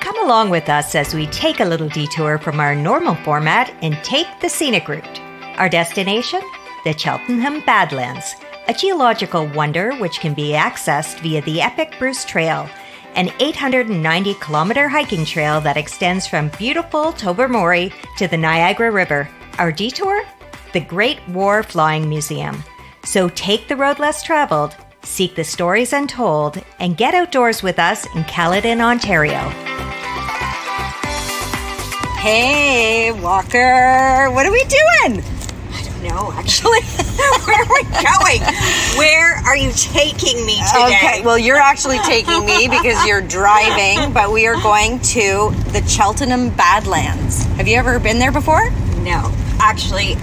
Come along with us as we take a little detour from our normal format and take the scenic route. Our destination? The Cheltenham Badlands, a geological wonder which can be accessed via the epic Bruce Trail, an 890-kilometer hiking trail that extends from beautiful Tobermory to the Niagara River. Our detour? The Great War Flying Museum. So take the road less traveled, seek the stories untold, and get outdoors with us in Caledon, Ontario. Hey, Walker, what are we doing? I don't know, actually. Where are we going? Where are you taking me today? Okay, well, you're actually taking me because you're driving, but we are going to the Cheltenham Badlands. Have you ever been there before? No, actually,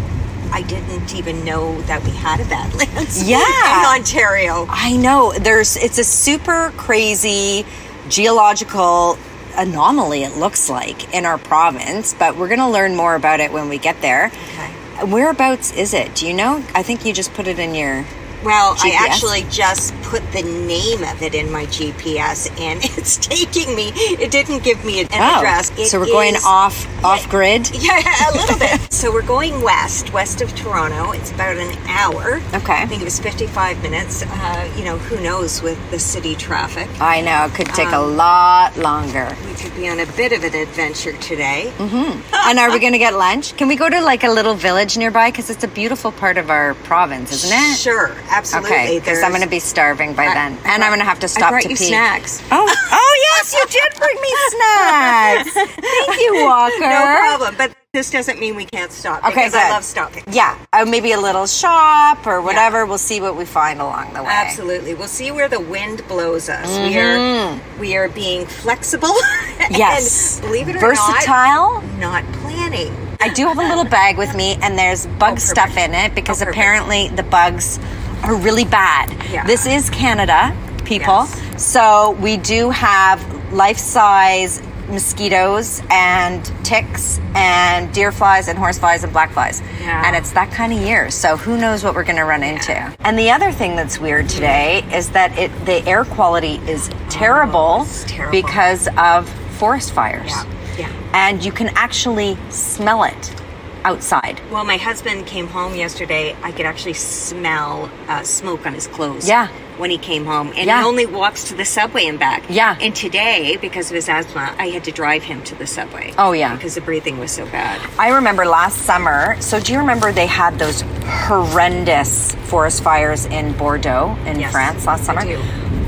I didn't even know that we had a Badlands in Ontario. I know. It's a super crazy geological anomaly, it looks like, in our province, but we're going to learn more about it when we get there. Okay. Whereabouts is it? Do you know? I think you just put it in your Well, GPS. I actually just put the name of it in my GPS, and it's taking me. It didn't give me an address. So we're going off grid? Yeah, a little bit. So we're going west of Toronto. It's about an hour. Okay. I think it was 55 minutes. Who knows with the city traffic. I know. It could take a lot longer. We could be on a bit of an adventure today. Mm-hmm. And are we going to get lunch? Can we go to like a little village nearby? Because it's a beautiful part of our province, isn't it? Sure, absolutely. Okay, because I'm going to be starving by then. And I'm going to have to stop I brought to you pee. snacks. Oh, yes, you did bring me snacks. Thank you, Walker. No problem, but this doesn't mean we can't stop because good. I love stopping. Yeah, maybe a little shop or whatever. Yeah. We'll see what we find along the way. Absolutely. We'll see where the wind blows us. Mm-hmm. We are being flexible. Yes. And believe it or versatile. Not planning. I do have a little bag with me, and there's bug stuff in it because apparently the bugs are really bad. Yeah. This is Canada, people. Yes. So we do have life-size mosquitoes and ticks and deer flies and horse flies and black flies. Yeah. And it's that kind of year. So who knows what we're going to run into. And the other thing that's weird today is that the air quality is terrible, because of forest fires. Yeah. Yeah. And you can actually smell it outside. Well, my husband came home yesterday. I could actually smell smoke on his clothes. Yeah. When he came home. And he only walks to the subway and back. Yeah. And today, because of his asthma, I had to drive him to the subway. Oh, yeah. Because the breathing was so bad. I remember last summer. So do you remember they had those horrendous forest fires in Bordeaux in France last summer? I do.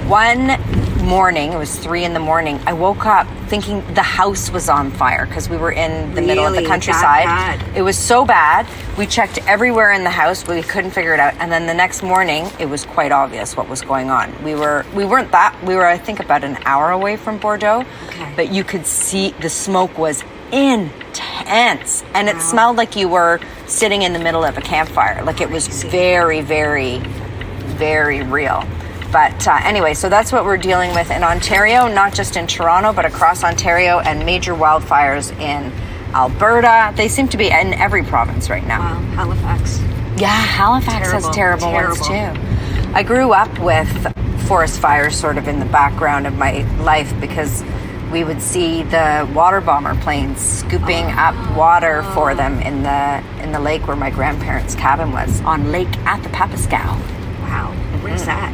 One morning, it was 3 a.m, I woke up thinking the house was on fire because we were in the middle of the countryside. That bad? It was so bad. We checked everywhere in the house, but we couldn't figure it out. And then the next morning, it was quite obvious what was going on. We were I think about an hour away from Bordeaux, but you could see the smoke was intense, and it smelled like you were sitting in the middle of a campfire. Like it was very, very, very real. But anyway, so that's what we're dealing with in Ontario, not just in Toronto, but across Ontario, and major wildfires in Alberta. They seem to be in every province right now. Wow, Halifax. Yeah, Halifax has terrible ones too. I grew up with forest fires sort of in the background of my life because we would see the water bomber planes scooping up water for them in the lake where my grandparents' cabin was, on Lake Athapapiscow. Wow, where's that?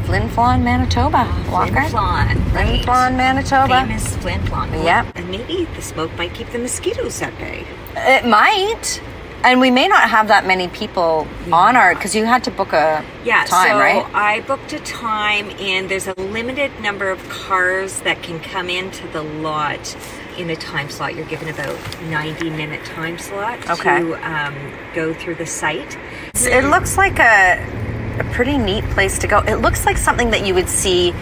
Flin Flon, Manitoba, Walker. Flin Flon, Flin Flon, Manitoba. Famous Flin Flon. Yep. And maybe the smoke might keep the mosquitoes at bay. It might. And we may not have that many people on our, because you had to book a time, right? So I booked a time, and there's a limited number of cars that can come into the lot in a time slot. You're given about 90-minute time slot to go through the site. It looks like a pretty neat place to go. It looks like something that you would see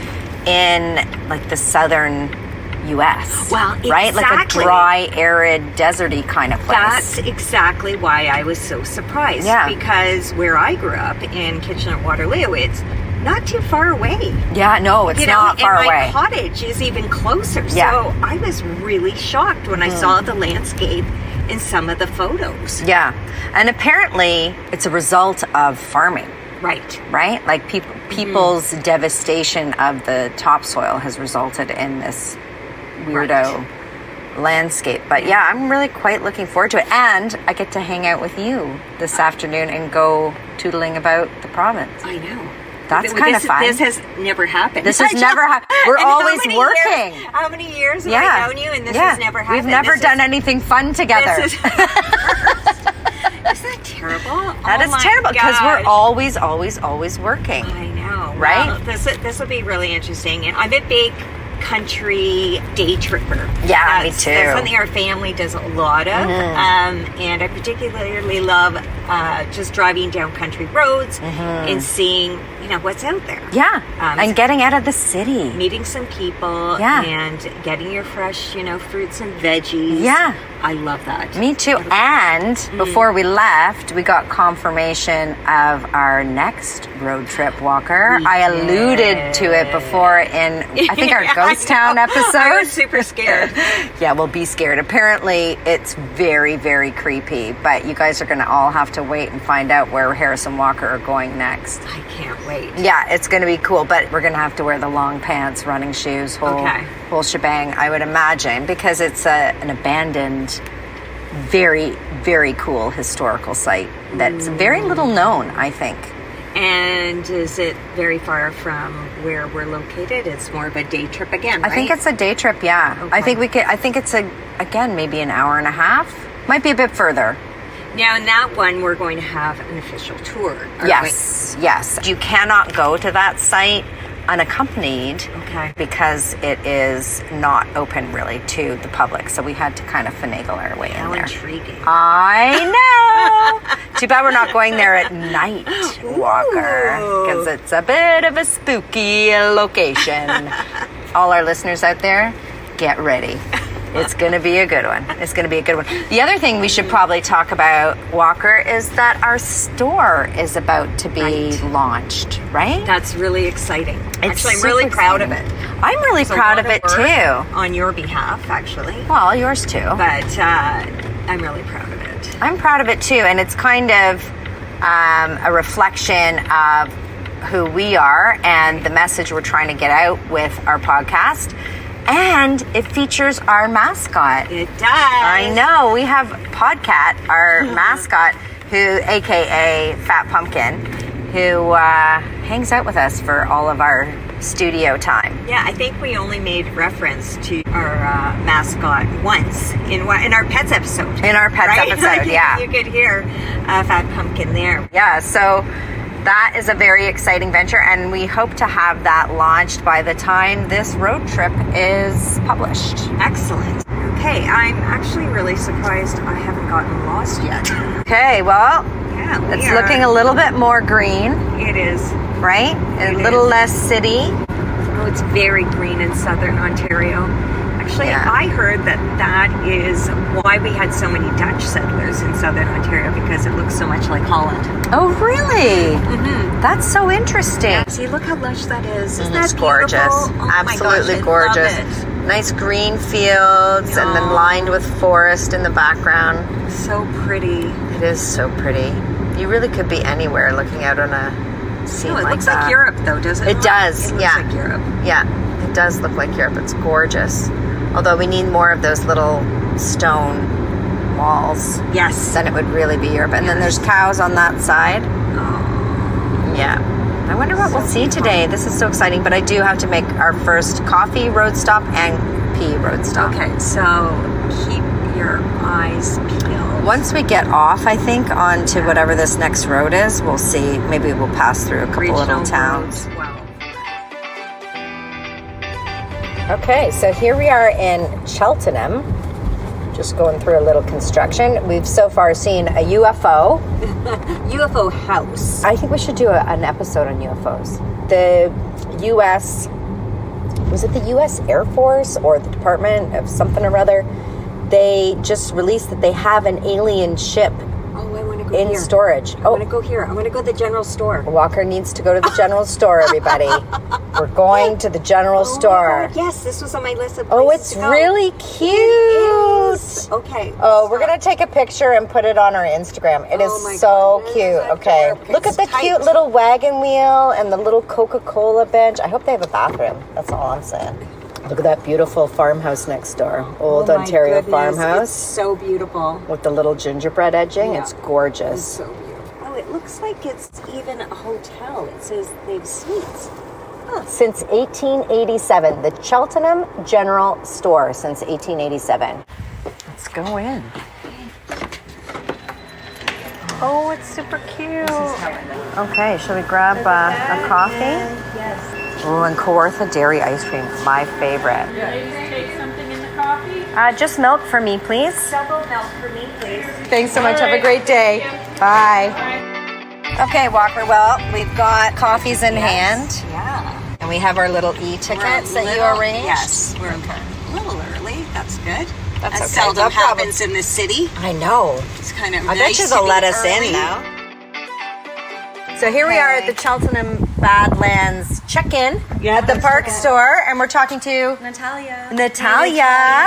in like the southern U.S. Well, exactly. Right? Like a dry, arid, deserty kind of place. That's exactly why I was so surprised. Yeah. Because where I grew up in Kitchener-Waterloo, it's not too far away. Yeah, no, it's not far away. And my cottage is even closer. Yeah. So I was really shocked when I saw the landscape in some of the photos. Yeah. And apparently it's a result of farming. Right? Like people's devastation of the topsoil has resulted in this weirdo landscape. But yeah, I'm really quite looking forward to it. And I get to hang out with you this afternoon and go tootling about the province. I know. That's kind of fun. This has never happened. This has never happened. We're always working. How many years have I known you, and this has never happened? We've never done anything fun together. This is that terrible? That is terrible because we're always working. I know. Right? Well, this will be really interesting. And I'm a big country day tripper. Yeah, me too. That's something our family does a lot of. And I particularly love just driving down country roads and seeing, what's out there. Yeah, and getting out of the city. Meeting some people and getting your fresh, fruits and veggies. Yeah. I love that. Me too. And before we left, we got confirmation of our next road trip, Walker. I alluded to it before in, I think, our Ghost Town episode. I was super scared. Yeah, well, be scared. Apparently, it's very, very creepy. But you guys are going to all have to wait and find out where Harris and Walker are going next. I can't wait. Yeah, it's going to be cool. But we're going to have to wear the long pants, running shoes, whole shebang, I would imagine, because it's an abandoned, very, very cool historical site that's very little known, I think. And is it very far from where we're located? It's more of a day trip again, right? I think it's a day trip, yeah. Okay. I think it's again, maybe an hour and a half. Might be a bit further. Now, in that one, we're going to have an official tour. Yes. You cannot go to that site unaccompanied because it is not open really to the public. So we had to kind of finagle our way in there. How intriguing. I know. Too bad we're not going there at night, Walker, because it's a bit of a spooky location. All our listeners out there, get ready. It's going to be a good one. The other thing we should probably talk about, Walker, is that our store is about to be launched, right? That's really exciting. Actually, I'm really proud of it. I'm really proud of it, too. On your behalf, actually. Well, yours, too. But I'm really proud of it. I'm proud of it, too. And it's kind of a reflection of who we are and the message we're trying to get out with our podcast. And it features our mascot. It does. I know. We have Podcat, our mascot, who, aka Fat Pumpkin, who hangs out with us for all of our studio time. Yeah, I think we only made reference to our mascot once in our pets episode. In our pets episode, yeah. You could hear Fat Pumpkin there. Yeah, so that is a very exciting venture, and we hope to have that launched by the time this road trip is published. Excellent. Okay, I'm actually really surprised I haven't gotten lost yet. Okay, well, it's looking a little bit more green. It is. Right? A little less city. Oh, it's very green in southern Ontario. Actually, I heard that is why we had so many Dutch settlers in southern Ontario, because it looks so much like Holland. Oh, really? Mm-hmm. That's so interesting. Yeah, see, look how lush that is. Isn't that gorgeous? Oh, absolutely my gosh, gorgeous. I love it. Nice green fields and then lined with forest in the background. So pretty. It is so pretty. You really could be anywhere looking out on a scene like that. It looks like Europe, though, doesn't it? It does, It looks like Europe. Yeah, it does look like Europe. It's gorgeous. Although we need more of those little stone walls. Yes. Then it would really be Europe. And then there's cows on that side. Oh. Yeah. I wonder what we'll see today. This is so exciting. But I do have to make our first coffee road stop and pee road stop. Okay, so keep your eyes peeled. Once we get off, I think, onto whatever this next road is, we'll see. Maybe we'll pass through a couple little towns. Wow. Okay, so here we are in Cheltenham, just going through a little construction. We've so far seen a UFO. UFO house. I think we should do an episode on UFOs. The U.S., was it the U.S. Air Force or the Department of something or other? They just released that they have an alien ship in storage. I want to go here. I want to go to the general store. Walker needs to go to the general store, everybody. We're going to the general store. God, yes, this was on my list of places Oh, it's to go. really cute. It is. Okay. Oh, we're going to take a picture and put it on our Instagram. It is so cute. Okay. Look at the cute little wagon wheel and the little Coca-Cola bench. I hope they have a bathroom. That's all I'm saying. Look at that beautiful farmhouse next door. Old Ontario farmhouse. It's so beautiful. With the little gingerbread edging. Yeah. It's gorgeous. It's so beautiful. Oh, it looks like it's even a hotel. It says they have suites. Huh. Since 1887. The Cheltenham General Store since 1887. Let's go in. Oh, it's super cute. Okay, shall we grab a coffee? Yes. Oh, and Kawartha dairy ice cream, my favorite. Take something in the coffee. Just milk for me, please. Double milk for me, please. Thanks so much. Have a great day. Bye. Okay, Walker. Well, we've got coffees in hand. Yeah. And we have our little e-tickets that you arranged. Yes, we're a little early. That's good. That's that okay. seldom No problem. happens in this city. I know. It's kind of I nice bet you to they'll be let us early. in now. So here we are at the Cheltenham Badlands check-in at the park store, and we're talking to Natalya. Natalia.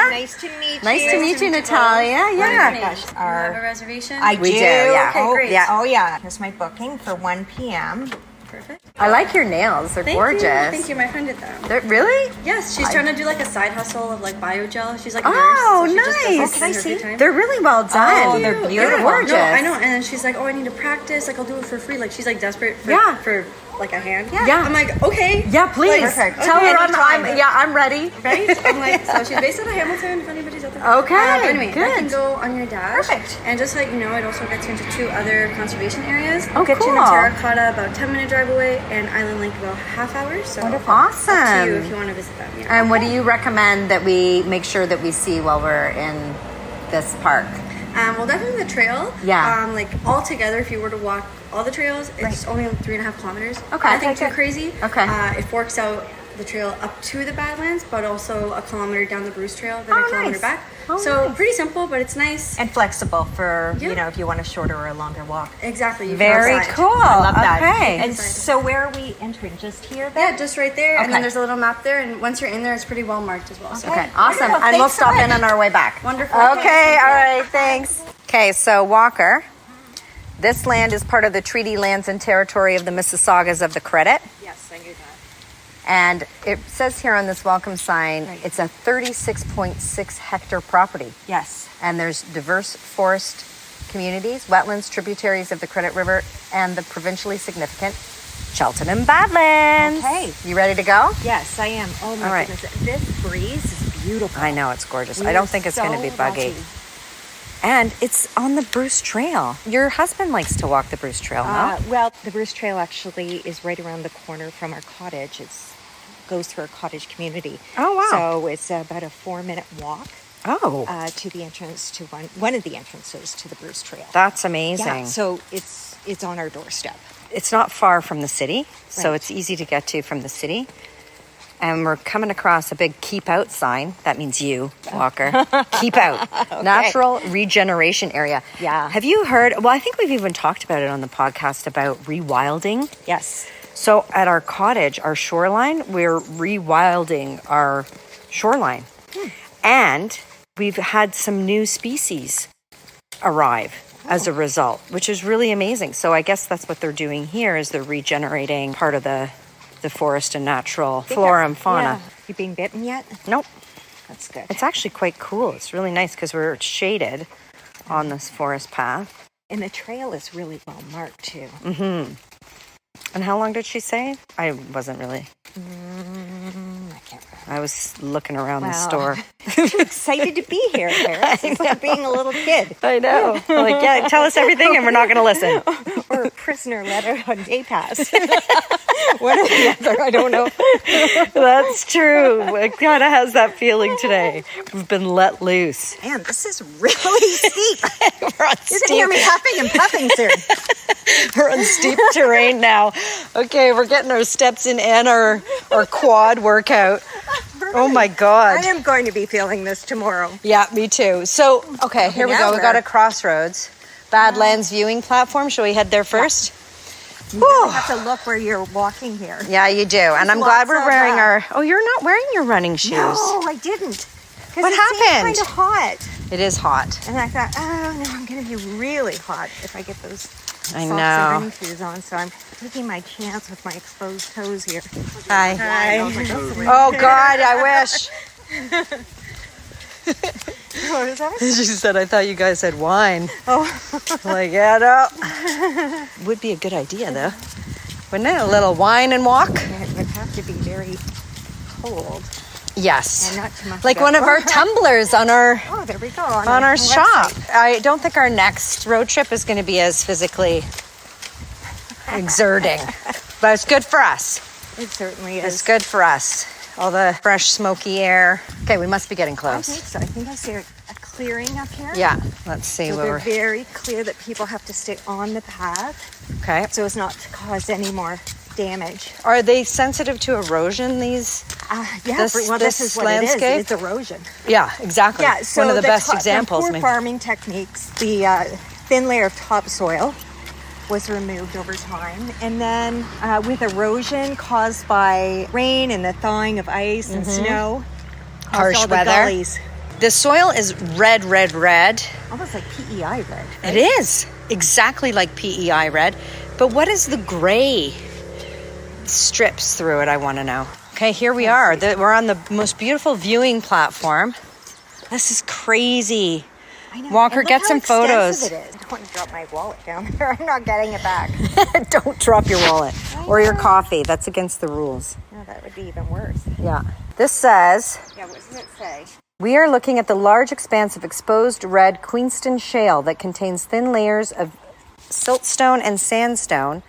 Nice to meet you. Nice to meet you, Natalia. Yeah. Gosh, You have a reservation? We do, yeah. Okay, great. Yeah. Oh, yeah. Here's my booking for 1 p.m. Perfect. I like your nails. They're gorgeous. Thank you. My friend did them. They're, really? Yes, she's trying to do like a side hustle of like biogel. She's like a Oh, nurse. So she just does nice. this in her free time. They're really well done. Oh, they're They're beautiful. gorgeous. No, I know. And then she's like, oh, I need to practice. Like, I'll do it for free. Like, she's like desperate for, Yeah. for like a hand. Yeah. I'm like, okay. Yeah, please. Like, Tell okay, her anytime. I'm ready. Right? I'm like, so she's based out of Hamilton, if anybody's out there. Okay, But anyway, good. I can go on your dash. Perfect. And just like, it also gets you into 2 other conservation areas. Oh, Get you cool. into Terracotta, about 10-minute drive away, and Island Lake about half hour. So Awesome. up to you if you want to visit them. Yeah. And what do you recommend that we make sure that we see while we're in this park? Well, definitely the trail. Yeah. Like all together, if you were to walk all the trails, it's only 3.5 kilometers. Okay. Nothing Okay, too good. crazy. Okay. It forks out the trail up to the Badlands, but also a kilometer down the Bruce Trail, then Oh, a kilometer nice. back. Oh, so nice. pretty simple, but it's nice. And flexible for, Yeah. if you want a shorter or a longer walk. Exactly. You can Very outside. cool. I love that. Okay. And so where are we entering? Just here then? Yeah, just right there, and Okay. then there's a little map there, and once you're in there, it's pretty well marked as well. So. Okay, awesome. Wonderful. And we'll Thanks so stop in much. on our way back. Wonderful. Okay, all right, thanks. Okay, so Walker, this land is part of the treaty lands and territory of the Mississaugas of the Credit. Yes, I knew that. And it says here on this welcome sign, it's a 36.6 hectare property. Yes. And there's diverse forest communities, wetlands, tributaries of the Credit River, and the provincially significant Cheltenham Badlands. Okay. You ready to go? Yes, I am. Oh my All right. goodness. This breeze is beautiful. I know, it's gorgeous. We I don't are think it's so going to be buggy. lucky. And it's on the Bruce Trail. Your husband likes to walk the Bruce Trail, no? Well, the Bruce Trail actually is right around the corner from our cottage. It goes through our cottage community. Oh, wow. So it's about a 4-minute walk Oh, to the entrance to one of the entrances to the Bruce Trail. that's amazing. Yeah, so it's on our doorstep. It's not far from the city, so Right. it's easy to get to from the city. And we're coming across a big keep out sign. That means you, Walker. Keep out. Natural regeneration area. Yeah. Have you heard? Well, I think we've even talked about it on the podcast about rewilding. Yes. So at our cottage, our shoreline, we're rewilding our shoreline. And we've had some new species arrive as a result, which is really amazing. So I guess that's what they're doing here is they're regenerating part of the forest and natural flora and fauna. Yeah. You being bitten yet? Nope. That's good. It's actually quite cool. It's really nice because we're shaded on this forest path. And the trail is really well marked too. And how long did she say? I wasn't really. I can't remember. I was looking around the Wow. store. Too excited to be here, Paris. It's like being a little kid. I know. Like, yeah, tell us everything and we're not going to listen. Or a prisoner letter on day pass. One or the other, I don't know. That's true. It kind of has that feeling today. We've been let loose. Man, this is really steep. We're on You're going to hear me huffing and puffing soon. We're on steep terrain now. Okay, we're getting our steps in and our quad workout. Oh my God. I am going to be feeling this tomorrow. Yeah, me too. So, okay, here we now go. We we're- got a crossroads. Badlands viewing platform. Shall we head there first? You really have to look where you're walking here. Yeah, you do. And I'm glad lots we're of, wearing our... Oh, you're not wearing your running shoes. No, I didn't. What happened? It's kind of hot. It is hot. And I thought, oh no, I'm going to be really hot if I get those I socks know. and running shoes on, so I'm taking my chance with my exposed toes here. Hi. Hi. Oh, God, I wish. What is that? She said, I thought you guys had wine. Oh. Like, yeah, no. Would be a good idea, though. Wouldn't it? A little wine and walk? It would have to be very cold. Yes. And not too much. Like one of our tumblers on our Oh, there we go. on our website. shop. I don't think our next road trip is going to be as physically exerting, but it's good for us. It certainly It's is. good for us. All the fresh, smoky air. Okay, we must be getting I close. think so. I think I see a clearing up here. Yeah, let's see So where they're we're. very clear that people have to stay on the path Okay. so as not to cause any more damage. Are they sensitive to erosion, these? Yeah, This this is what landscape? it is. It's erosion. Yeah, exactly. Yeah, so one of the best from examples. poor Maybe. farming techniques, the thin layer of topsoil was removed over time, and then with erosion caused by rain and the thawing of ice and snow, caused Harsh all the weather. gullies. The soil is red, Almost like PEI red. It is exactly like PEI red, but what is the gray strips through it? I want to know. Okay, here we are. We're on the most beautiful viewing platform. This is crazy. I know. Walker, And look get how some photos. extensive it is. I don't want to drop my wallet down there. I'm not getting it back. Don't drop your wallet or your coffee. That's against the rules. No, that would be even worse. Yeah. This says, Yeah, what does it say? we are looking at the large expanse of exposed red Queenston shale that contains thin layers of siltstone and sandstone.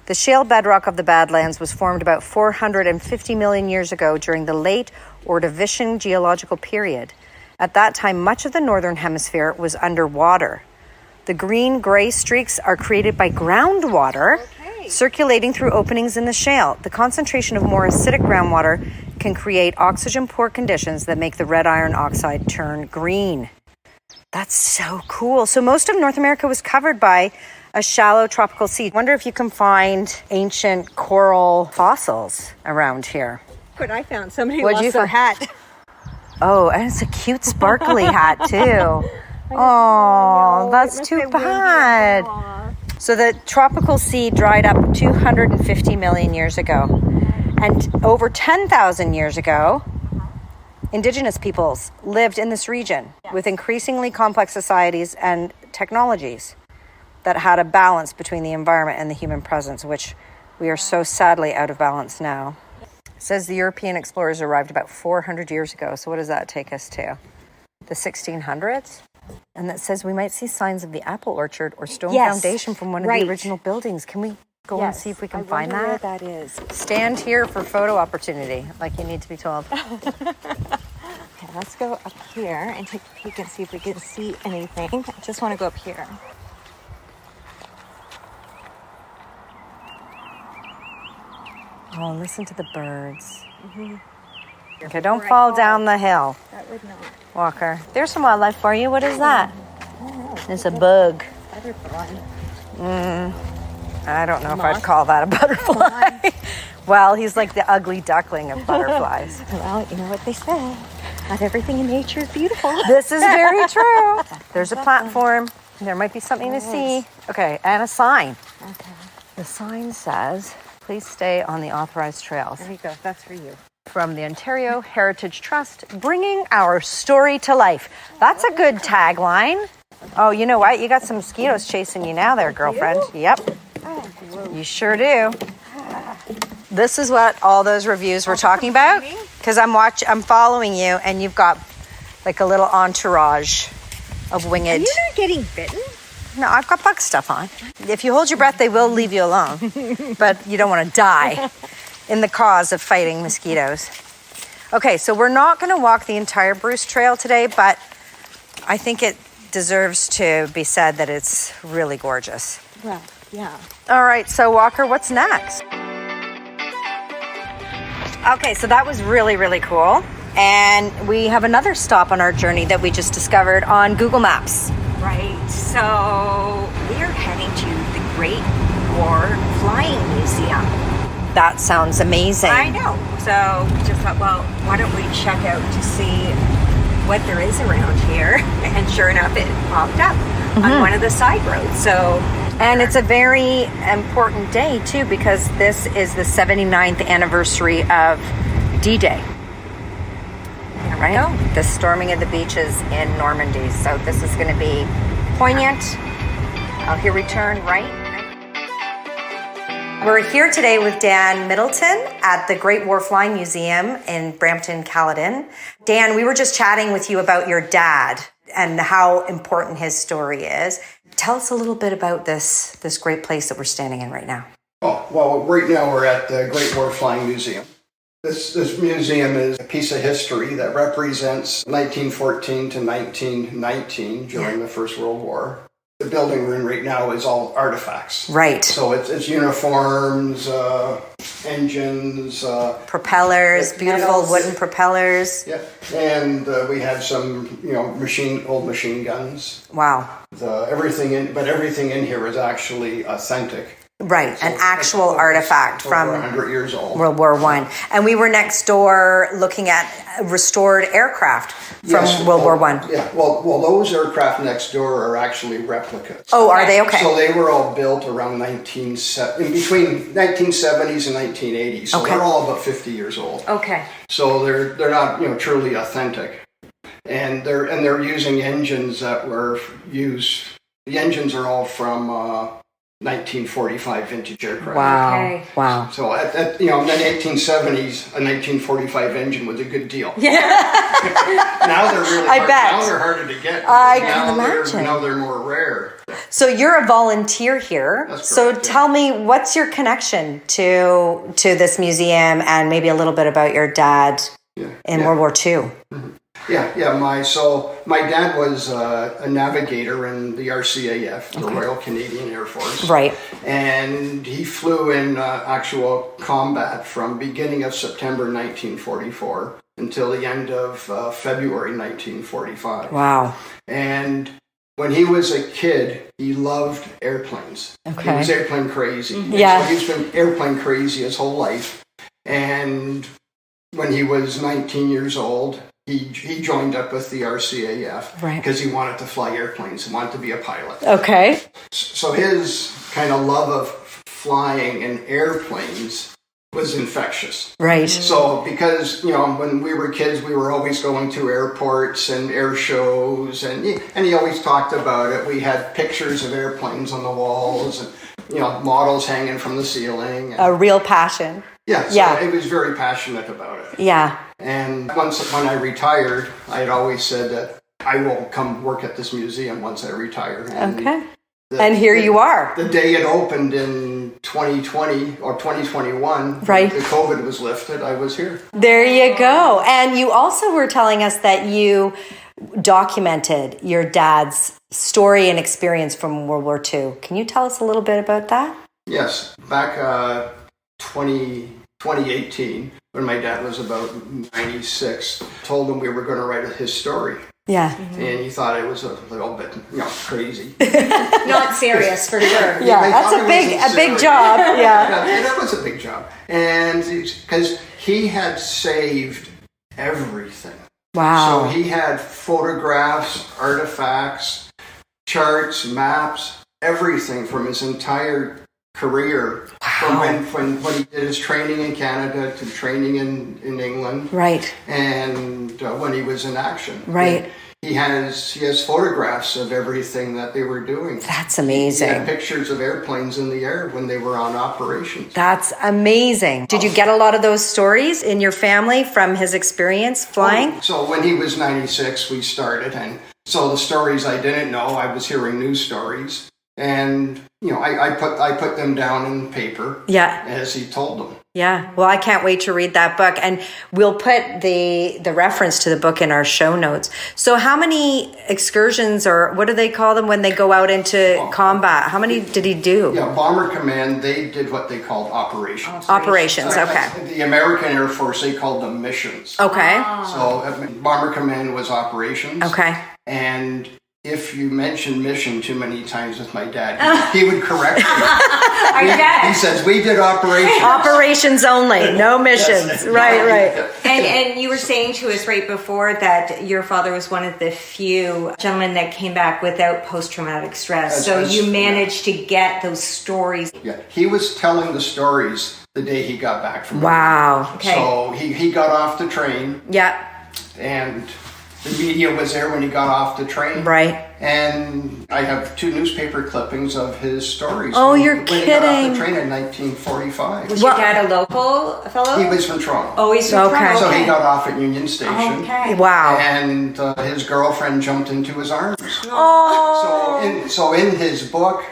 The shale bedrock of the Badlands was formed about 450 million years ago during the late Ordovician geological period. At that time, much of the northern hemisphere was underwater. The green-gray streaks are created by groundwater circulating through openings in the shale. The concentration of more acidic groundwater can create oxygen-poor conditions that make the red iron oxide turn green. That's so cool. So most of North America was covered by a shallow tropical sea. Wonder if you can find ancient coral fossils around here. What I found, somebody What'd you lost their find? hat. Oh, and it's a cute sparkly hat too. Oh, that's too bad. So the tropical sea dried up 250 million years ago. And over 10,000 years ago, indigenous peoples lived in this region with increasingly complex societies and technologies that had a balance between the environment and the human presence, which we are so sadly out of balance now. It says the European explorers arrived about 400 years ago. So what does that take us to? The 1600s? And that says we might see signs of the apple orchard or stone foundation from one of the original buildings. Can we go and see if we can find where that? that is. Stand here for photo opportunity, like you need to be told. Okay, let's go up here and take a peek and see if we can see anything. I just want to go up here. Oh, listen to the birds. Okay, don't fall down the hill, That would not. Walker. There's some wildlife for you. What is that? It's a bug. Butterfly. I don't know if I'd call that a butterfly. Well, he's like the ugly duckling of butterflies. Well, you know what they say. Not everything in nature is beautiful. This is very true. There's a platform. There might be something to see. Okay, and a sign. Okay. The sign says, please stay on the authorized trails. There you go. That's for you. From the Ontario Heritage Trust, bringing our story to life. That's a good tagline. Oh, you know what? You got some mosquitoes chasing you now there, girlfriend. Yep. You sure do. This is what all those reviews were talking about. Because I'm following you, and you've got like a little entourage of winged. Are you not getting bitten? No, I've got bug stuff on. If you hold your breath, they will leave you alone. But you don't want to die in the cause of fighting mosquitoes. Okay, so we're not going to walk the entire Bruce Trail today, but I think it deserves to be said that it's really gorgeous. Well, yeah. All right, so Walker, what's next? Okay, so that was really, really cool. And we have another stop on our journey that we just discovered on Google Maps. Right, so we are heading to the Great War Flying Museum. That sounds amazing. I know. So we just thought, well, why don't we check out to see what there is around here? And sure enough, it popped up on one of the side roads. So And it's a very important day, too, because this is the 79th anniversary of D-Day. Right? The storming of the beaches in Normandy. So this is going to be poignant. I'll hear return, right? We're here today with Dan Middleton at the Great War Flying Museum in Brampton, Caledon. Dan, we were just chatting with you about your dad and how important his story is. Tell us a little bit about this great place that we're standing in right now. Oh, well, right now we're at the Great War Flying Museum. This museum is a piece of history that represents 1914 to 1919 during the First World War. The building we're in right now is all artifacts. Right. So it's uniforms, engines, propellers, beautiful wooden propellers. Yeah, and we have some, old machine guns. Wow. Everything in here is actually authentic. Right, so an actual artifact from 100 years old. World War I. And we were next door looking at restored aircraft from World War I. Yeah, well, those aircraft next door are actually replicas. Oh, are they? Okay. So they were all built around between 1970s and 1980s. So they're all about 50 years old. Okay. So they're not truly authentic, and they're using engines that were used. The engines are all from 1945 vintage aircraft. Wow. Okay. Wow. So in the 1870s, a 1945 engine was a good deal. Yeah. Now they're really hard. bet. Now they're harder to get. I can imagine. Now they're more rare. So you're a volunteer here. That's correct, so tell me, what's your connection to this museum and maybe a little bit about your dad in World War II? Mm-hmm. Yeah. My dad was a navigator in the RCAF, the Royal Canadian Air Force. Right. And he flew in actual combat from beginning of September 1944 until the end of February 1945. Wow. And when he was a kid, he loved airplanes. Okay. He was airplane crazy. Mm-hmm. Yeah. So he's been airplane crazy his whole life. And when he was 19 years old, he joined up with the RCAF because he wanted to fly airplanes and wanted to be a pilot. Okay. So his kind of love of flying in airplanes was infectious. Right. So because, when we were kids, we were always going to airports and air shows, and he always talked about it. We had pictures of airplanes on the walls and, models hanging from the ceiling. A real passion. Yeah, so he was very passionate about it. Yeah. And when I retired, I had always said that I will come work at this museum once I retire. And and here you are. The day it opened in 2020 or 2021, right. The COVID was lifted, I was here. There you go. And you also were telling us that you documented your dad's story and experience from World War II. Can you tell us a little bit about that? Yes. Back 2018, when my dad was about 96, told him we were going to write his story. Yeah. Mm-hmm. And he thought it was a little bit, crazy. Not serious, for sure. Yeah, that's a big job. Yeah. That was a big job. And because he had saved everything. Wow. So he had photographs, artifacts, charts, maps, everything from his entire career. Wow. From when he did his training in Canada to training in England. Right. And when he was in action. Right. And he has photographs of everything that they were doing. That's amazing. He had pictures of airplanes in the air when they were on operations. That's amazing. Did you get a lot of those stories in your family from his experience flying? So when he was 96, we started. And so the stories I didn't know, I was hearing news stories. And, I put them down in paper as he told them. Yeah. Well, I can't wait to read that book. And we'll put the reference to the book in our show notes. So how many excursions, or what do they call them when they go out into combat? How many did he do? Yeah, Bomber Command, they did what they called operations. Operations, okay. The American Air Force, they called them missions. Okay. So Bomber Command was operations. Okay. And if you mention mission too many times with my dad, he would correct me. He says, we did operations. Operations only, no missions. Right. And you were saying to us right before that your father was one of the few gentlemen that came back without post-traumatic stress. So you managed to get those stories. Yeah, he was telling the stories the day he got back from Wow. Okay. So he got off the train. Yeah. And the media was there when he got off the train. Right. And I have 2 newspaper clippings of his stories. Oh, you're when kidding. He got off the train in 1945. Was your dad a local fellow? He was from Toronto. Oh, he's from Toronto. So he got off at Union Station. Okay. Wow. And his girlfriend jumped into his arms. Oh. So in his book,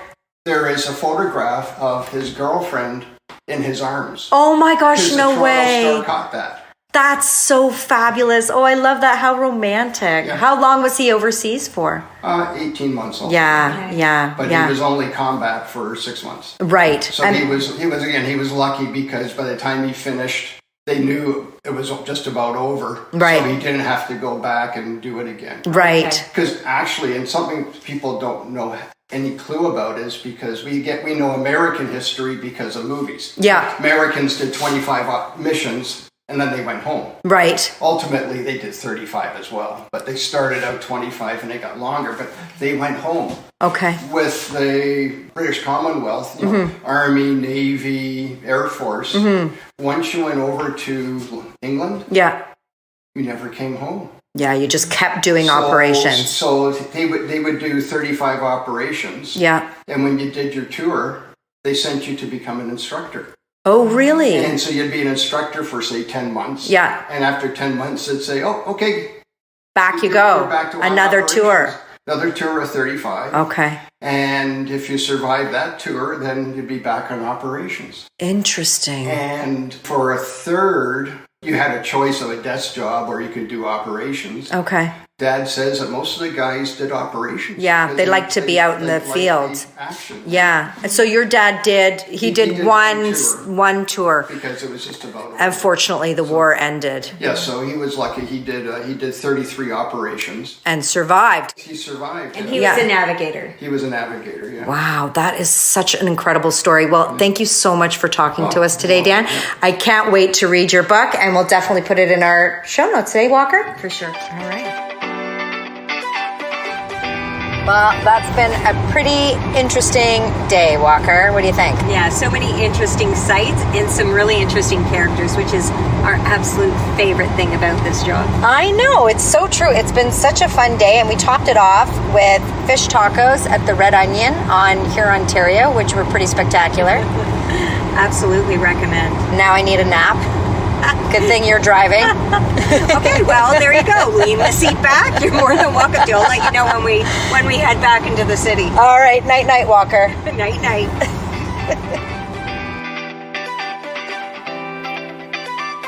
there is a photograph of his girlfriend in his arms. Oh my gosh, no The way. Toronto Star caught that. That's so fabulous. Oh, I love that. How romantic. Yeah. How long was he overseas for? 18 months old. Yeah. But he was only combat for 6 months. Right. So he was lucky because by the time he finished, they knew it was just about over. Right. So he didn't have to go back and do it again. Right. Because actually, and something people don't know any clue about is because we know American history because of movies. Yeah. Americans did 25 missions and then they went home. Right. Ultimately, they did 35 as well, but they started out 25 and they got longer, but they went home. Okay. With the British Commonwealth, Army, Navy, Air Force, once you went over to England, Yeah. you never came home. Yeah, you just kept doing operations. So they would do 35 operations. Yeah. And when you did your tour, they sent you to become an instructor. Oh, really? And so you'd be an instructor for, say, 10 months. Yeah. And after 10 months, they'd say, oh, okay. Back you You're go. back to Another operations. tour. Another tour of 35. Okay. And if you survived that tour, then you'd be back on operations. Interesting. And for a third, you had a choice of a desk job or you could do operations. Okay. Dad says that most of the guys did operations. Yeah, they like to be out in the field. Action. Yeah. And so your dad did did one tour. Because it was just about over. Unfortunately, the war ended. Yeah, so he was lucky. He did 33 operations. And survived. He survived. And he was a navigator. He was a navigator, yeah. Wow, that is such an incredible story. Well, thank you so much for talking to us today, Dan. I can't wait to read your book, and we'll definitely put it in our show notes today, Walker. For sure. All right. Well, that's been a pretty interesting day, Walker. What do you think? Yeah, so many interesting sights and some really interesting characters, which is our absolute favorite thing about this job. I know, it's so true. It's been such a fun day, and we topped it off with fish tacos at the Red Onion on Huron, Ontario, which were pretty spectacular. Absolutely recommend. Now I need a nap. Good thing you're driving. Okay, well, there you go. Lean the seat back. You're more than welcome to. I'll let you know when we head back into the city. All right, night, Walker. Night.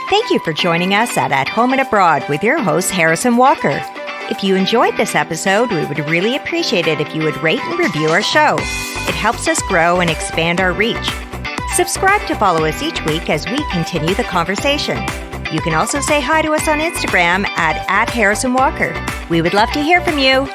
Thank you for joining us at Home and Abroad with your host, Harrison Walker. If you enjoyed this episode, we would really appreciate it if you would rate and review our show. It helps us grow and expand our reach. Subscribe to follow us each week as we continue the conversation. You can also say hi to us on Instagram at Harrison Walker. We would love to hear from you.